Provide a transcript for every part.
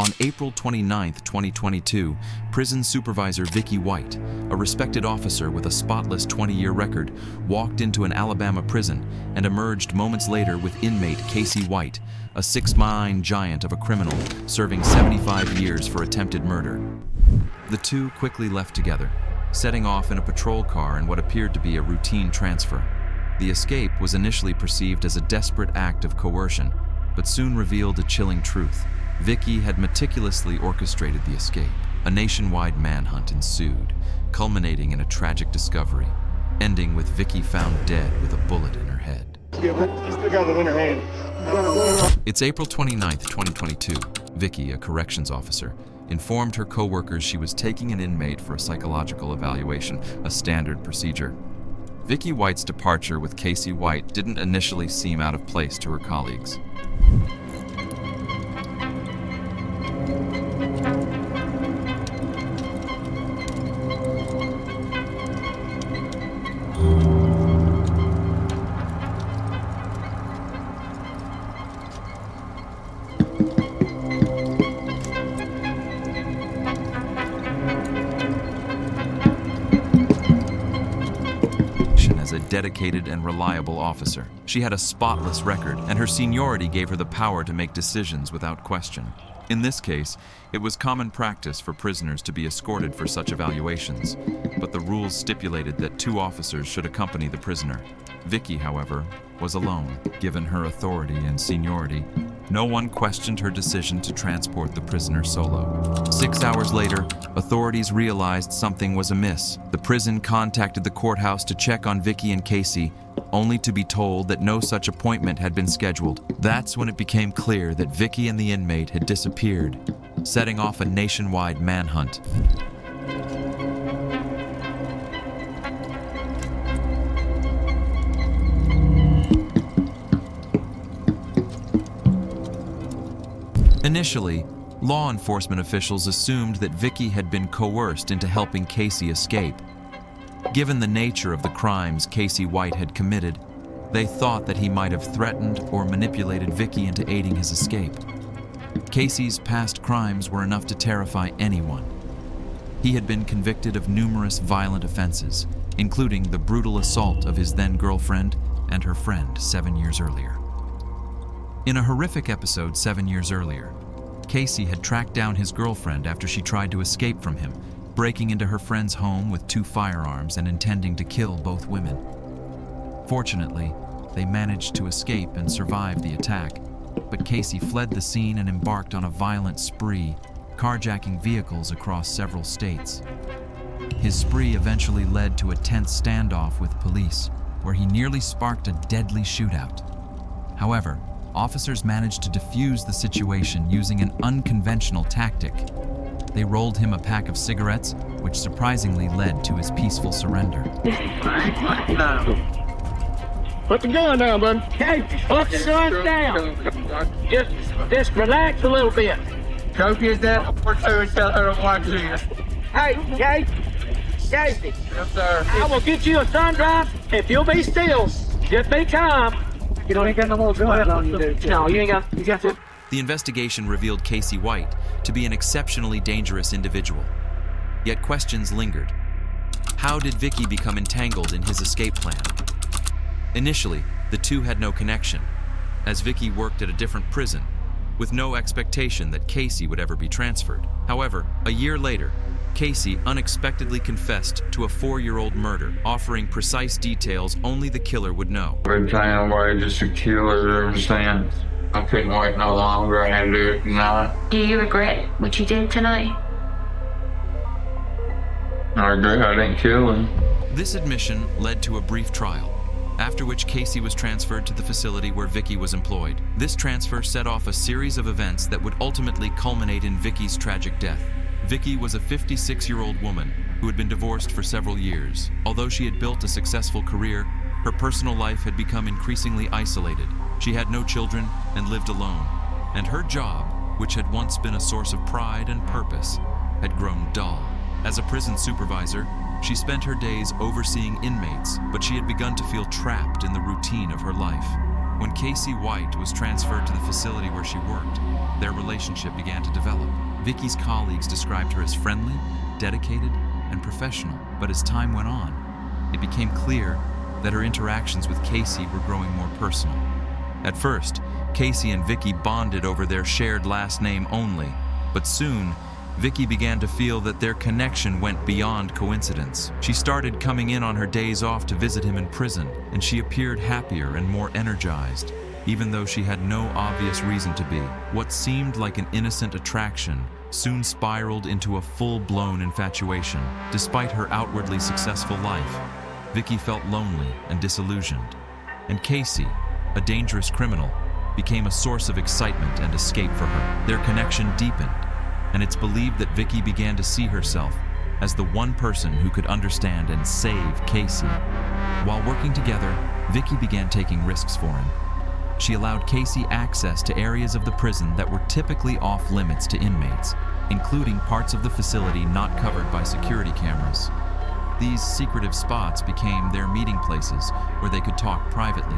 On April 29, 2022, prison supervisor Vicky White, a respected officer with a spotless 20-year record, walked into an Alabama prison and emerged moments later with inmate Casey White, a 6'9" giant of a criminal serving 75 years for attempted murder. The two quickly left together, setting off in a patrol car in what appeared to be a routine transfer. The escape was initially perceived as a desperate act of coercion, but soon revealed a chilling truth. Vicky had meticulously orchestrated the escape. A nationwide manhunt ensued, culminating in a tragic discovery, ending with Vicky found dead with a bullet in her head. It's April 29, 2022. Vicky, a corrections officer, informed her co-workers she was taking an inmate for a psychological evaluation, a standard procedure. Vicky White's departure with Casey White didn't initially seem out of place to her colleagues. As a dedicated and reliable officer, she had a spotless record, and her seniority gave her the power to make decisions without question. In this case, it was common practice for prisoners to be escorted for such evaluations, but the rules stipulated that 2 officers should accompany the prisoner. Vicky, however, was alone. Given her authority and seniority, no one questioned her decision to transport the prisoner solo. 6 hours later, authorities realized something was amiss. The prison contacted the courthouse to check on Vicky and Casey, only to be told that no such appointment had been scheduled. That's when it became clear that Vicky and the inmate had disappeared, setting off a nationwide manhunt. Initially, law enforcement officials assumed that Vicky had been coerced into helping Casey escape. Given the nature of the crimes Casey White had committed, they thought that he might have threatened or manipulated Vicky into aiding his escape. Casey's past crimes were enough to terrify anyone. He had been convicted of numerous violent offenses, including the brutal assault of his then-girlfriend and her friend 7 years earlier. In a horrific episode 7 years earlier, Casey had tracked down his girlfriend after she tried to escape from him, breaking into her friend's home with 2 firearms and intending to kill both women. Fortunately, they managed to escape and survive the attack, but Casey fled the scene and embarked on a violent spree, carjacking vehicles across several states. His spree eventually led to a tense standoff with police, where he nearly sparked a deadly shootout. However, officers managed to defuse the situation using an unconventional tactic. They rolled him a pack of cigarettes, which surprisingly led to his peaceful surrender. Put the gun down, bud. Hey, put the gun down. Just relax a little bit. Coach is that or tell her to watch you. Hey, Casey. Yes, sir. I will get you a sundrop if you'll be still. Just be calm. You ain't got no more gun on you, dude. No, you ain't got. You got to. The investigation revealed Casey White to be an exceptionally dangerous individual. Yet questions lingered. How did Vicky become entangled in his escape plan? Initially, the two had no connection, as Vicky worked at a different prison, with no expectation that Casey would ever be transferred. However, a year later, Casey unexpectedly confessed to a 4-year-old murder, offering precise details only the killer would know. Every time I just a killer, understand? I couldn't wait no longer. I had to do it tonight. Do you regret what you did tonight? I regret I didn't kill him. This admission led to a brief trial, after which Casey was transferred to the facility where Vicky was employed. This transfer set off a series of events that would ultimately culminate in Vicky's tragic death. Vicky was a 56-year-old woman who had been divorced for several years. Although she had built a successful career, her personal life had become increasingly isolated. She had no children and lived alone, and her job, which had once been a source of pride and purpose, had grown dull. As a prison supervisor, she spent her days overseeing inmates, but she had begun to feel trapped in the routine of her life. When Casey White was transferred to the facility where she worked, their relationship began to develop. Vicky's colleagues described her as friendly, dedicated, and professional, but as time went on, it became clear that her interactions with Casey were growing more personal. At first, Casey and Vicky bonded over their shared last name only, but soon, Vicky began to feel that their connection went beyond coincidence. She started coming in on her days off to visit him in prison, and she appeared happier and more energized, even though she had no obvious reason to be. What seemed like an innocent attraction soon spiraled into a full-blown infatuation. Despite her outwardly successful life, Vicky felt lonely and disillusioned, and Casey, a dangerous criminal, became a source of excitement and escape for her. Their connection deepened, and it's believed that Vicky began to see herself as the one person who could understand and save Casey. While working together, Vicky began taking risks for him. She allowed Casey access to areas of the prison that were typically off limits to inmates, including parts of the facility not covered by security cameras. These secretive spots became their meeting places where they could talk privately.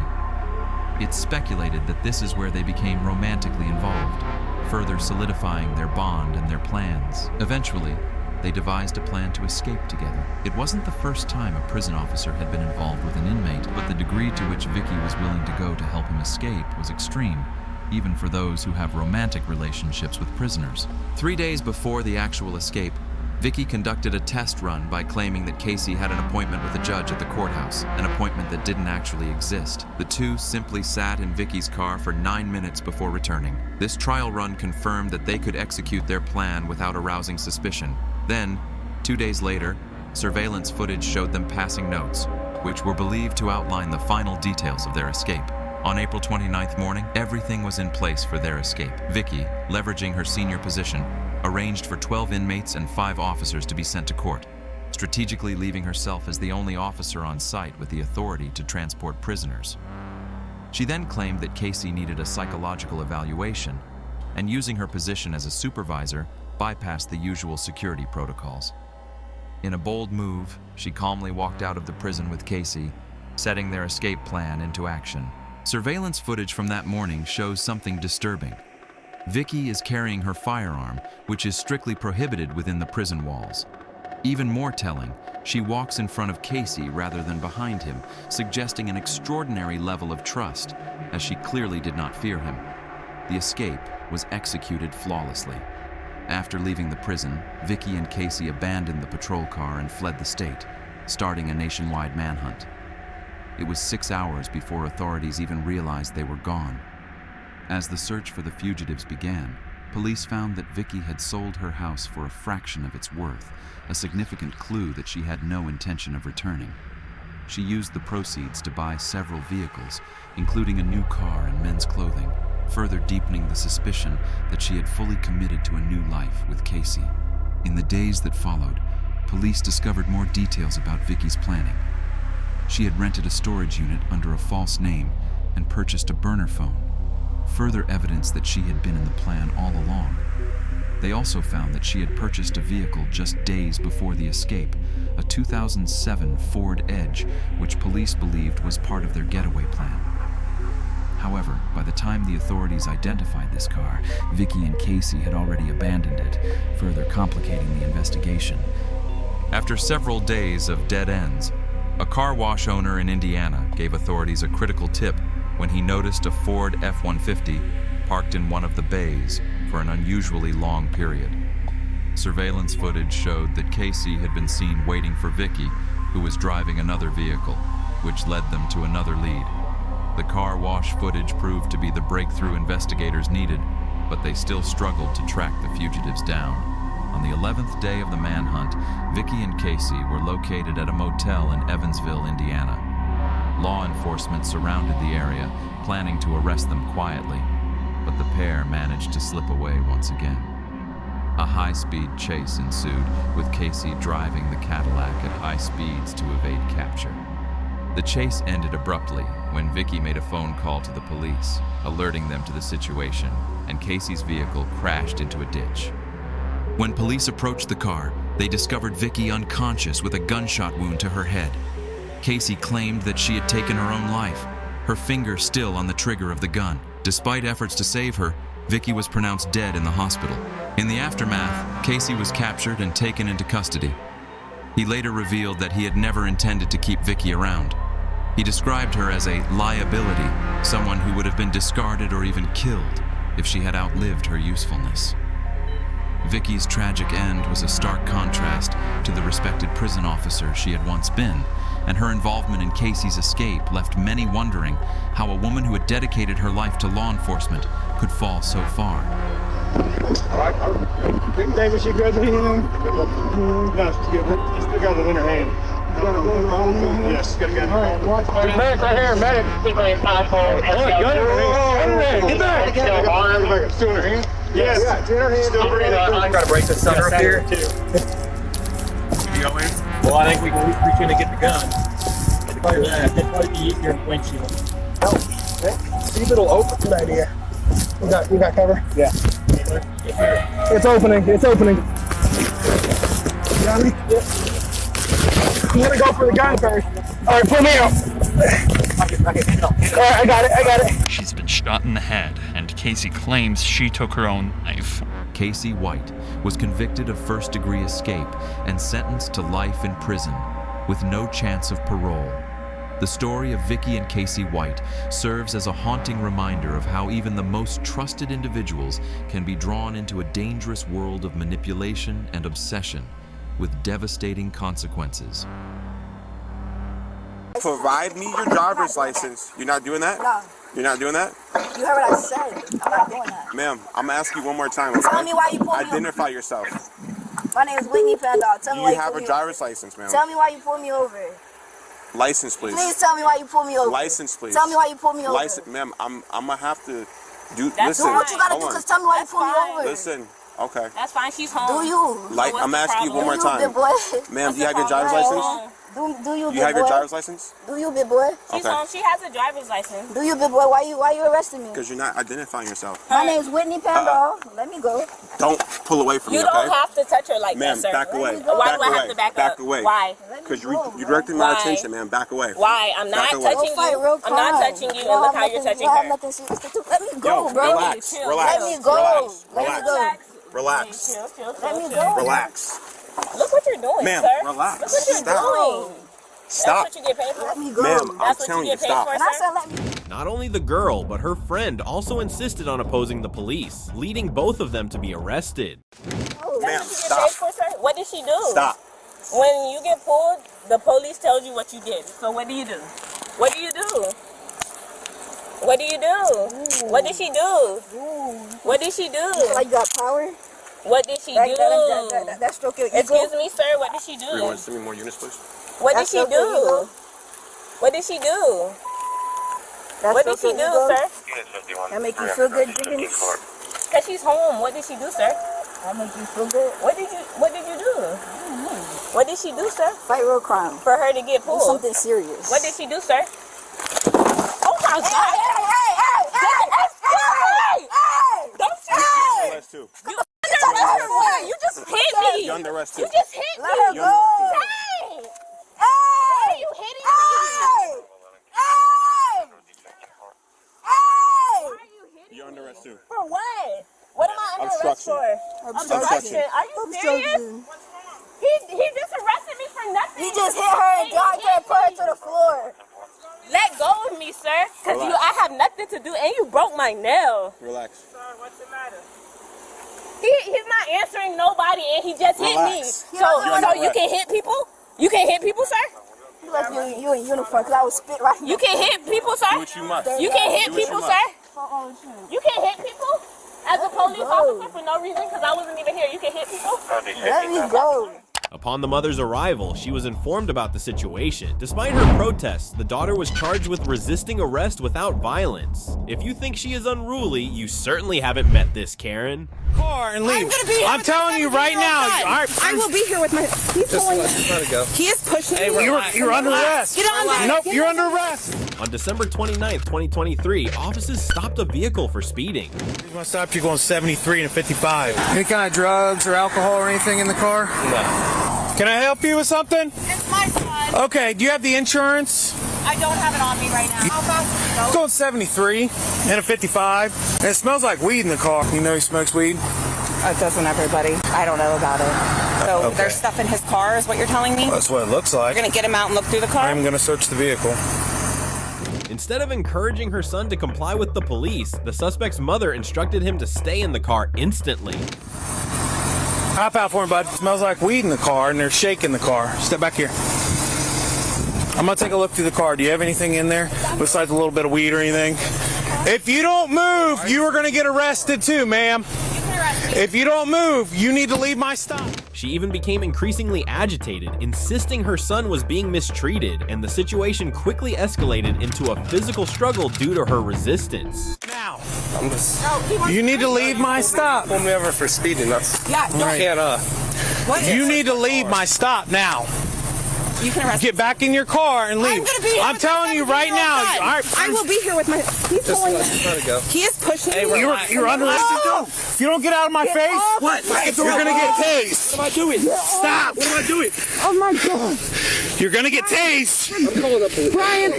It's speculated that this is where they became romantically involved, further solidifying their bond and their plans. Eventually, they devised a plan to escape together. It wasn't the first time a prison officer had been involved with an inmate, but the degree to which Vicky was willing to go to help him escape was extreme, even for those who have romantic relationships with prisoners. 3 days before the actual escape, Vicky conducted a test run by claiming that Casey had an appointment with a judge at the courthouse, an appointment that didn't actually exist. The two simply sat in Vicky's car for 9 minutes before returning. This trial run confirmed that they could execute their plan without arousing suspicion. Then, 2 days later, surveillance footage showed them passing notes, which were believed to outline the final details of their escape. On April 29th morning, everything was in place for their escape. Vicky, leveraging her senior position, arranged for 12 inmates and 5 officers to be sent to court, strategically leaving herself as the only officer on site with the authority to transport prisoners. She then claimed that Casey needed a psychological evaluation, and using her position as a supervisor, bypassed the usual security protocols. In a bold move, she calmly walked out of the prison with Casey, setting their escape plan into action. Surveillance footage from that morning shows something disturbing. Vicky is carrying her firearm, which is strictly prohibited within the prison walls. Even more telling, she walks in front of Casey rather than behind him, suggesting an extraordinary level of trust, as she clearly did not fear him. The escape was executed flawlessly. After leaving the prison, Vicky and Casey abandoned the patrol car and fled the state, starting a nationwide manhunt. It was 6 hours before authorities even realized they were gone. As the search for the fugitives began, police found that Vicky had sold her house for a fraction of its worth, a significant clue that she had no intention of returning. She used the proceeds to buy several vehicles, including a new car and men's clothing, further deepening the suspicion that she had fully committed to a new life with Casey. In the days that followed, police discovered more details about Vicky's planning. She had rented a storage unit under a false name and purchased a burner phone, further evidence that she had been in the plan all along. They also found that she had purchased a vehicle just days before the escape, a 2007 Ford Edge, which police believed was part of their getaway plan. However, by the time the authorities identified this car, Vicky and Casey had already abandoned it, further complicating the investigation. After several days of dead ends, a car wash owner in Indiana gave authorities a critical tip when he noticed a Ford F-150 parked in one of the bays for an unusually long period. Surveillance footage showed that Casey had been seen waiting for Vicky, who was driving another vehicle, which led them to another lead. The car wash footage proved to be the breakthrough investigators needed, but they still struggled to track the fugitives down. On the 11th day of the manhunt, Vicky and Casey were located at a motel in Evansville, Indiana. Law enforcement surrounded the area, planning to arrest them quietly, but the pair managed to slip away once again. A high-speed chase ensued, with Casey driving the Cadillac at high speeds to evade capture. The chase ended abruptly when Vicky made a phone call to the police, alerting them to the situation, and Casey's vehicle crashed into a ditch. When police approached the car, they discovered Vicky unconscious with a gunshot wound to her head. Casey claimed that she had taken her own life, her finger still on the trigger of the gun. Despite efforts to save her, Vicky was pronounced dead in the hospital. In the aftermath, Casey was captured and taken into custody. He later revealed that he had never intended to keep Vicky around. He described her as a liability, someone who would have been discarded or even killed if she had outlived her usefulness. Vicky's tragic end was a stark contrast to the respected prison officer she had once been, and her involvement in Casey's escape left many wondering how a woman who had dedicated her life to law enforcement could fall so far. Davis, you good with him? No, still got it in her hand. Yes, got a gun. All right, medic right here, medic. Get back. Still in her hand? Yes. Yeah, it's in her hand. Still breathing. I gotta break this center up here. You go in? Well, I think we can reach in and get the gun. It'd probably be easier in the windshield. See if it'll open. Good idea. We got cover? Yeah. It's opening. It's opening. You got me? Yeah. I'm gonna go for the gun first. All right, pull me out. All right, I got it. She's been shot in the head, and Casey claims she took her own knife. Casey White was convicted of first-degree escape and sentenced to life in prison with no chance of parole. The story of Vicky and Casey White serves as a haunting reminder of how even the most trusted individuals can be drawn into a dangerous world of manipulation and obsession with devastating consequences. Provide me your driver's license. You're not doing that? No. You're not doing that? You heard what I said. I'm not doing that. Ma'am, I'm gonna ask you one more time. Okay? Tell me why you pulled me over. Identify yourself. My name is Whitney Pandal. Tell Do me why you you have pulled a me driver's over. license, ma'am? Tell me why you pulled me over. License, please. Please tell me why you pulled me over. License, please. Tell me why you pulled me over. License, ma'am. I'm gonna have to do. That's listen. Do what you gotta do, hold on. cause tell me why you pulled me fine. over. Listen. Okay. That's fine. She's home. Do you? Like, I'm asking you one more Do you, time. big boy? Ma'am, do you have your driver's Right. license? Do you, You big have your boy? driver's license? Do you, big boy? She's Okay. home. She has a driver's license. Do you, big boy? Why you arresting me? Because you're not identifying yourself. My name's Whitney Pandal. Let me go. Don't pull away from You me, okay? don't have to touch her like Ma'am, that, sir. back away. go. Why Back do I away. have to back Back up? away. Why? Because you directed my Why? attention, ma'am. Back away. Why? I'm not Back away. touching Fight you. real I'm not calm. touching you, I and look have how you're nothing- touching I have her. nothing serious to do. Let me go, Yo, bro. relax. Chill. Relax. Let me go. Relax. Let me Relax. go. Relax. Chill. Let me go. Relax. Look what you're doing, Ma'am, sir. relax. Look what you're Stop. doing. Stop. That's what you get paid for. Let me go. Ma'am, I'm That's what telling you you, get paid stop. for, And I sir. said let me. Not only the girl, but her friend also insisted on opposing the police, leading both of them to be arrested. Ma'am, That's what you get stop. paid for, sir. What did she do? Stop. When you get pulled, the police tells you what you did. So what do you do? What do you do? What do you do? What did she do? What did she do? Like you got power. What did she do? That stroke your ego. Excuse me, sir. What did she do? You want to send me more units, please? What did That's she okay, you do? go. What did she do? That What did she stroke do, your ego. sir? That make you feel good, Dickens? Cause she's home. What did she do, sir? That make you feel good. What did you do? What did she do, sir? Fight real crime. For her to get Do pulled. something serious. What did she do, sir? Oh my God! Hey! Don't you? You're under arrest, too. You under arrest for what? You just hit me. You're under arrest, too. You just hit Let her me. You're under arrest, too. Hey! Hey! Why are you hitting me? You're under arrest, too. For what? What am I under arrest Obstruction. for? Obstruction. Are you serious? He just arrested me for nothing. He just hit her and dragged her and put her to the floor. Let go of me, sir. Because Relax. I have nothing to do and you broke my nail. Relax. What's the matter? He's not answering nobody and he just hit me. Relax. So you can hit people? You can hit people, sir? He left you in uniform because I was spit right You can hit people, Do sir? what you must. You can hit Do what you people, must. sir? You can hit people? As a police officer for no reason because I wasn't even here. You can hit people? Let me go. Upon the mother's arrival, she was informed about the situation. Despite her protests, the daughter was charged with resisting arrest without violence. If you think she is unruly, you certainly haven't met this Karen. Car and leave. I'm gonna be here I'm with telling my you right now. 17-year-old All right, son. I will be here with my. He's pulling. let it go. He is pushing me. You're under arrest. Get on there. Nope, Get you're on under arrest. On December 29th, 2023, officers stopped a vehicle for speeding. He's gonna stop you going 73 and 55. Any kind of drugs or alcohol or anything in the car? No. Can I help you with something? It's my son. Okay, do you have the insurance? I don't have it on me right now. How fast? It's going 73 and a 55. And it smells like weed in the car. You know he smokes weed? It doesn't everybody. I don't know about it. So Okay. there's stuff in his car is what you're telling me? That's what it looks like. You're going to get him out and look through the car? I'm going to search the vehicle. Instead of encouraging her son to comply with the police, the suspect's mother instructed him to stay in the car instantly. Hop out for me, bud. It smells like weed in the car, and they're shaking the car. Step back here. I'm going to take a look through the car. Do you have anything in there besides a little bit of weed or anything? If you don't move, you are going to get arrested too, ma'am. If you don't move, you need to leave my stop. She even became increasingly agitated, insisting her son was being mistreated, and the situation quickly escalated into a physical struggle due to her resistance. Now, I'm just. you need to leave my stop. Pull me over for speeding. That's. Yeah, no. Right. Can't, You need to leave my stop now. You can arrest Get back in your car and leave. I'm going to be here. I'm telling you right now. I will be here with my. He's just pulling. let it go. He is pushing me. You're under arrest. If you don't get out of my face, What? you're going to get tased. What am I doing? Stop. What am I doing? Oh my God. You're going to get tased. I'm calling the police. Brian.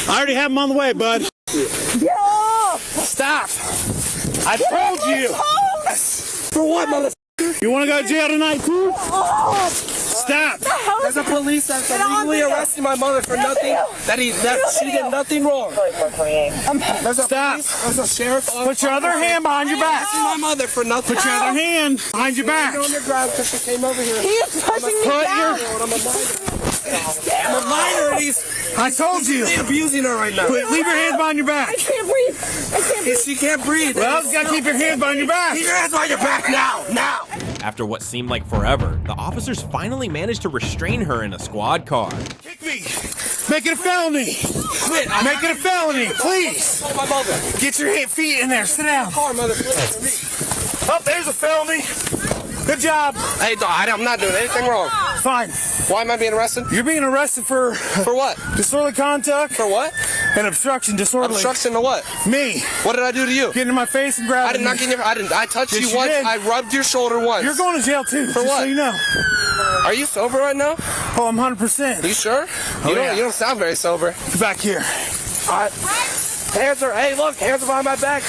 I already have him on the way, bud. Get off. Stop. I told you. For what, mother? You want to go to jail tonight, too? Oh. Stop. There's a police that's illegally arresting my mother for nothing. She did nothing wrong. There's a Stop. police, there's a sheriff. Put your other hand behind your back. Arresting my mother for nothing. Put your other hand behind your back. On the ground because she came over here. He is pushing me down. I'm a minor and he's I told you. abusing her right now. Leave your hands behind your back. I can't breathe. I can't breathe. She can't breathe. Well, you gotta keep your hands behind your back. Keep your hands behind your back now. Now. After what seemed like forever, the officers finally managed to restrain her in a squad car. Kick me. Make it a felony. Quit. Make it a felony, please. Hold my mother. Get your feet in there. Sit down. Car, mother, please. Oh, there's a felony. Good job. Hey, I'm not doing anything wrong. Fine. Why am I being arrested? You're being arrested for what? disorderly conduct. For what? And obstruction, disorderly. Obstruction to what? Me. What did I do to you? Get in my face and grab I did not get in your. I touched Yes, you once. did. I rubbed your shoulder once. You're going to jail too. For just what? So you know. Are you sober right now? Oh, I'm 100%. You sure? Yeah. You don't sound very sober. Get back here. All right. Hands are. Hey, look, hands are behind my back.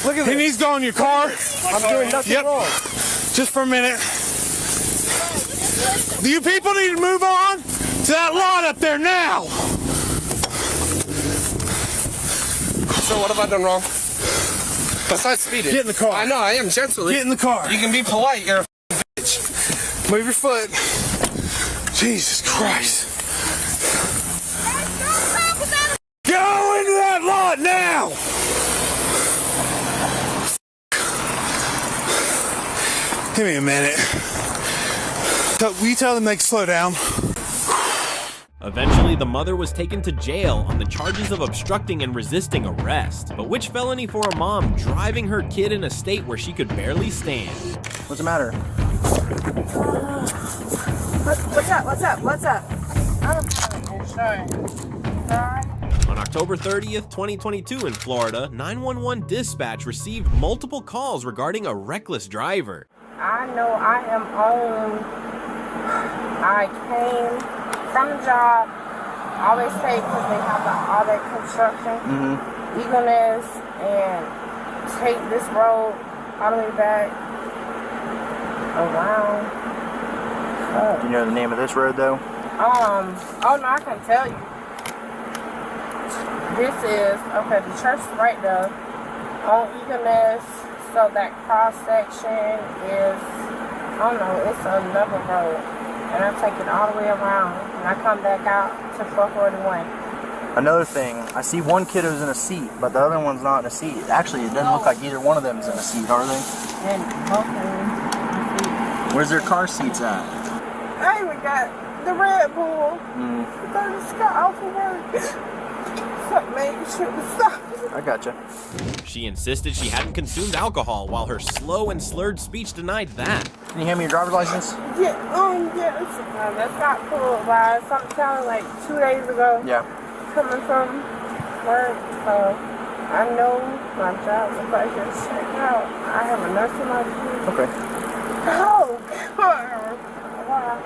Look at He this. needs to go in your car. I'm doing nothing wrong. Just for a minute. You people need to move on to that lot up there now. So what have I done wrong? Besides speeding. Get in the car. I know, I am gently. Get in the car. You can be polite, you're a bitch. Move your foot. Jesus Christ. Go into that lot now. Give me a minute. Will you tell them they can slow down? Eventually, the mother was taken to jail on the charges of obstructing and resisting arrest. But which felony for a mom driving her kid in a state where she could barely stand? What's the matter? What's up? I don't have insurance. On October 30th, 2022 in Florida, 911 dispatch received multiple calls regarding a reckless driver. I know I am on. I came from the job. I always say because they have all that construction, eagerness, and take this road all the way back around. Do you know the name of this road though? Oh no, I can tell you. This is, okay, the church is right there on eagerness, so that cross section is, I don't know, it's another road. And I take it all the way around, and I come back out to 441. Another thing, I see one kiddo's in a seat, but the other one's not in a seat. Actually, it doesn't look like either one of them is in a seat, are they? And both of them. Where's their car seats at? I even got the Red Bull. I just got off of work. So make sure to stop. I gotcha. She insisted she hadn't consumed alcohol, while her slow and slurred speech denied that. Can you hand me your driver's license? Yeah, yes. That's not pulled by sometime like 2 days ago. Yeah. Coming from work, so I know my job is like just checked out. I have a nurse in my team. Okay. Oh, God. Wow.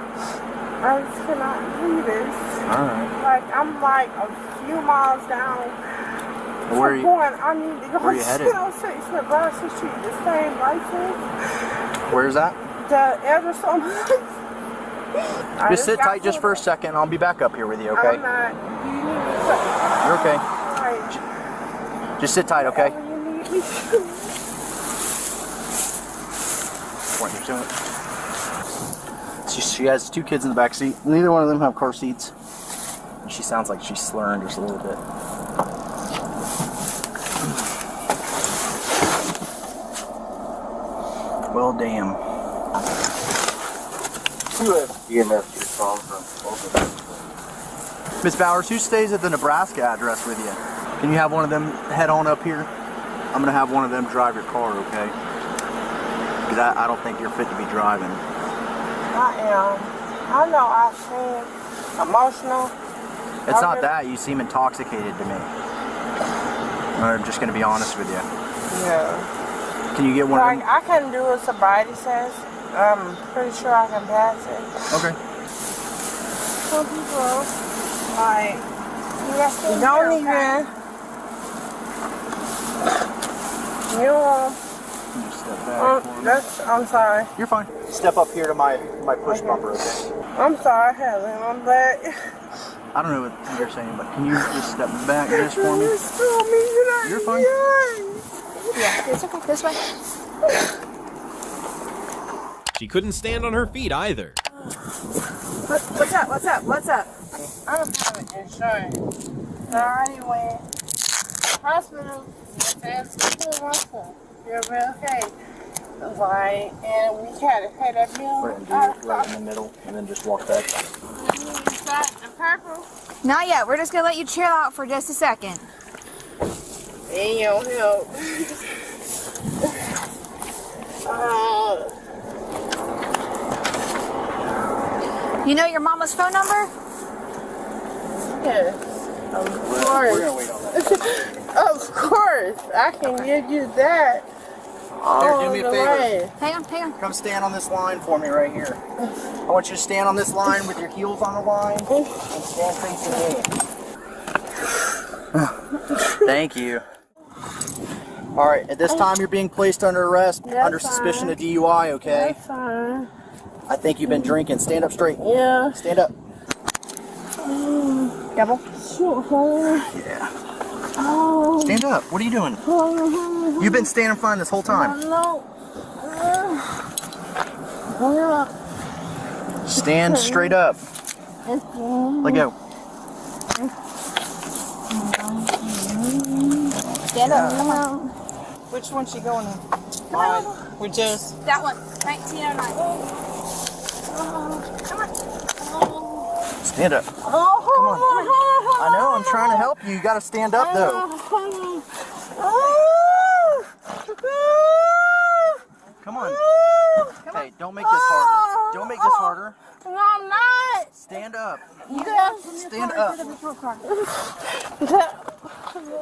I just cannot do this. Alright. Like, I'm like a few miles down. Where are you? I need to go Where are you headed? to Nebraska Street, the same license. Where's that? The address on my Just sit tight just for a second. I'll be back up here with you, okay? I'm not. You need me to. You're okay. Right. Just sit tight, okay? You need me to. Point you to it. She has 2 kids in the back seat. Neither one of them have car seats. She sounds like she's slurring just a little bit. Well, damn. Miss Bowers, who stays at the Nebraska address with you? Can you have one of them head on up here? I'm gonna have one of them drive your car, okay? Because I don't think you're fit to be driving. I am. I know I seem emotional. It's not that. You seem intoxicated to me. I'm just gonna be honest with you. Yeah. Can you get one of them? I can do a sobriety test. I'm pretty sure I can pass it. Okay. Some people, like, don't even, you know, Just step back for me. I'm sorry. You're fine. Step up here to my push bumper, okay? I'm sorry, Helen, I'm back. I don't know what you're saying, but can you just step back just for me? You're fine. Yeah, it's okay. This way. She couldn't stand on her feet either. What's up? What's up? What's up? I don't have insurance. I already went hospital. You're okay. Like, and we had to pay that bill. We're gonna do it right in the middle and then just walk back. Is that the purple? Not yet. We're just gonna let you chill out for just a second. Ain't your help. You know your mama's phone number? Yes. Of course. We're gonna wait on that. Of course. I can give you that. Here, do me a favor. Hang on. Come stand on this line for me right here. I want you to stand on this line with your heels on the line and stand facing me. Thank you. All right, at this time you're being placed under arrest, under suspicion of DUI, okay? That's fine. I think you've been drinking. Stand up straight. Yeah. Stand up. Double. Yeah. Stand up. What are you doing? You've been standing fine this whole time. Stand straight up. Let go. Stand up. Come on. Which one's she going in? Come on. We just. That one. 1909. Come on. Stand up. Come on. I know, I'm trying to help you. You gotta stand up though. Come on. Hey, don't make this harder. Don't make this harder. No, I'm not. Stand up. Yes. Stand up.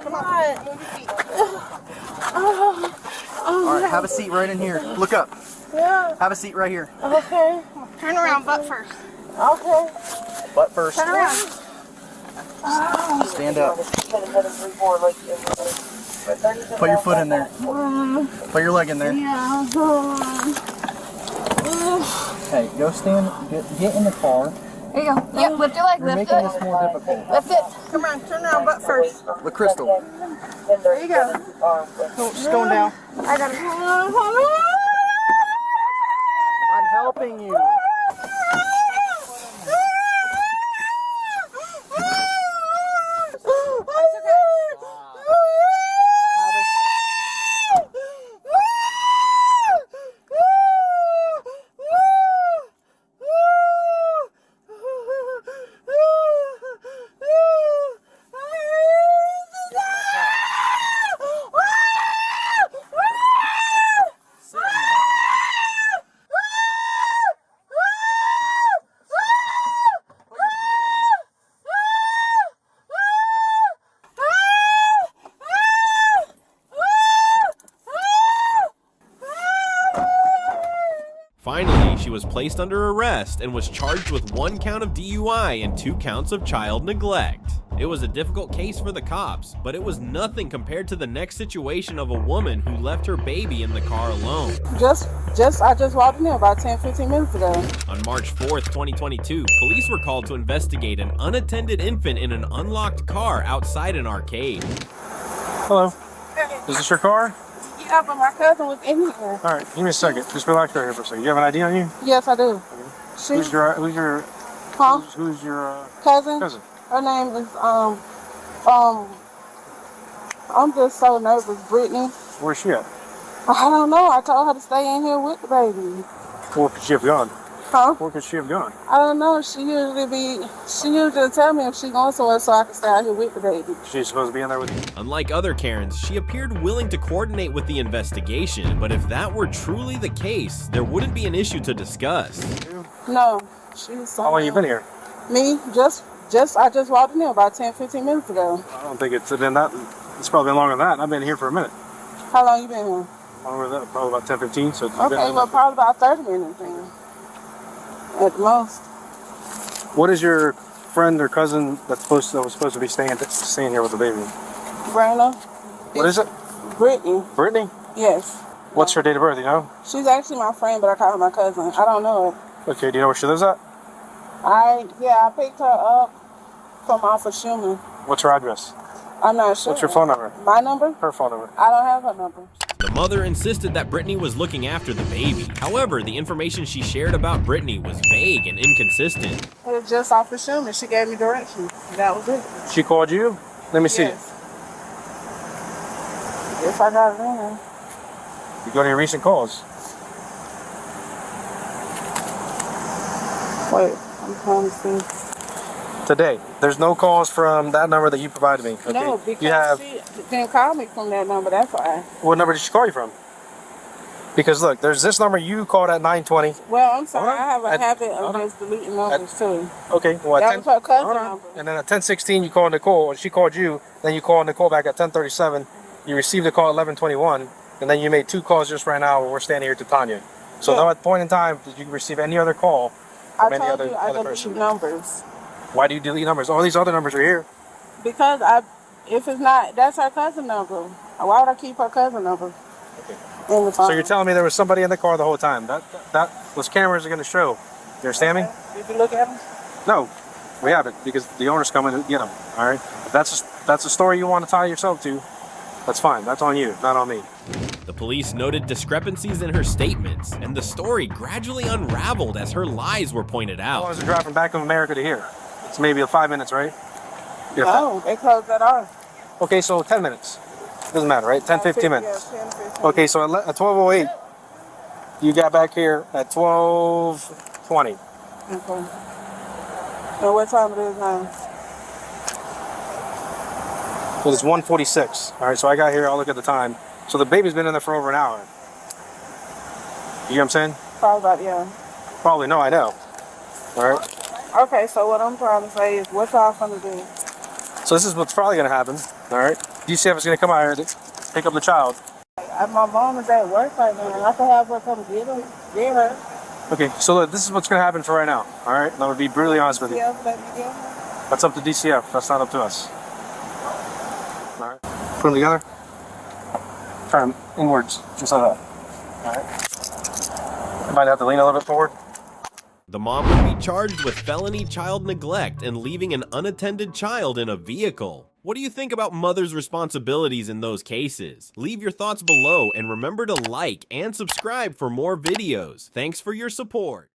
Come on. Alright, have a seat right in here. Look up. Yeah. Have a seat right here. Okay. Turn around, butt first. Okay. Butt first. Turn around. Stand up. Put your foot in there. Put your leg in there. Yeah. Hey, go stand. Get in the car. There you go. Yep, lift your leg. You're Lift making it. this more difficult. Lift it. Come on, turn around, butt first. Look, Crystal. There you go. Just going down. I got it. I'm helping you. Finally, she was placed under arrest and was charged with 1 count of DUI and 2 counts of child neglect. It was a difficult case for the cops, but it was nothing compared to the next situation of a woman who left her baby in the car alone. I just walked in here about 10-15 minutes ago. On March 4th, 2022, police were called to investigate an unattended infant in an unlocked car outside an arcade. Hello. Is this your car? Yeah, but my cousin was in here. All right, give me a second. Just relax right here for a second. You have an ID on you? Yes, I do. Okay. Who's your cousin? Cousin. Her name is I'm just so nervous, Brittany. Where's she at? I don't know. I told her to stay in here with the baby. Where could she have gone? Huh? Where could she have gone? I don't know. She usually tell me if she going somewhere so I can stay out here with the baby. She's supposed to be in there with you? Unlike other Karens, she appeared willing to coordinate with the investigation, but if that were truly the case, there wouldn't be an issue to discuss. No, she's. How long you been here? Me? I just walked in here about 10-15 minutes ago. I don't think it's been that. It's probably been longer than that. I've been here for a minute. How long you been here? Longer than that, probably about 10-15. So it's okay, well, probably about 30 minutes then. At the most. What is your friend or cousin that was supposed to be staying here with the baby? Brandon. What is it? Brittany. Brittany? Yes. What's her date of birth, you know? She's actually my friend, but I call her my cousin. I don't know her. Okay, do you know where she lives at? I picked her up from off of Schumann. What's her address? I'm not sure. What's your phone number? My number? Her phone number. I don't have her number. The mother insisted that Brittany was looking after the baby. However, the information she shared about Brittany was vague and inconsistent. It was just off of Schumann. She gave me directions. That was it. She called you? Let me see it. If I got it in there. You go to your recent calls. Wait, I'm trying to see. Today. There's no calls from that number that you provided me. Okay. No, because she didn't call me from that number, that's why. What number did she call you from? Because look, there's this number you called at 9:20. Well, I'm sorry, I have a habit of just deleting numbers too. Okay, well, that was her cousin number. And then at 10:16 you called Nicole, and she called you. Then you called Nicole back at 10:37. You received a call at 11:21, and then you made 2 calls just right now when we're standing here to Tanya. So no at point in time did you receive any other call from any other person. Numbers. Why do you delete numbers? All these other numbers are here. Because if it's not, that's her cousin number. Why would I keep her cousin number? Okay. So you're telling me there was somebody in the car the whole time. Those cameras are going to show. You understand me? Did you look at them? No, we haven't, because the owner's coming to get them. All right. If that's a story you want to tie yourself to, that's fine. That's on you, not on me. The police noted discrepancies in her statements, and the story gradually unraveled as her lies were pointed out. How long is the drive from Bank of America to here? It's maybe 5 minutes, right? No, they closed that off. Okay, so 10 minutes. Doesn't matter, right? 10, 15 minutes. Yeah, 10, 15 okay, so at 12:08, you got back here at 12:20. Okay. And what time it is now? Well, it's 1:46. All right, so I got here, I'll look at the time. So the baby's been in there for over an hour. You know what I'm saying? Probably about, yeah. Probably, no, I know. All right. Okay, so what I'm trying to say is, what y'all gonna do? So this is what's probably gonna happen. All right. DCF is gonna come out here to pick up the child. My mom is at work right now, and I can have her come get her. Okay, so look, this is what's gonna happen for right now. All right. I'm gonna be brutally honest with you. That's up to DCF. That's not up to us. All right. Put them together. Turn them inwards, just like that. All right. You might have to lean a little bit forward. The mom would be charged with felony child neglect and leaving an unattended child in a vehicle. What do you think about mothers' responsibilities in those cases? Leave your thoughts below and remember to like and subscribe for more videos. Thanks for your support.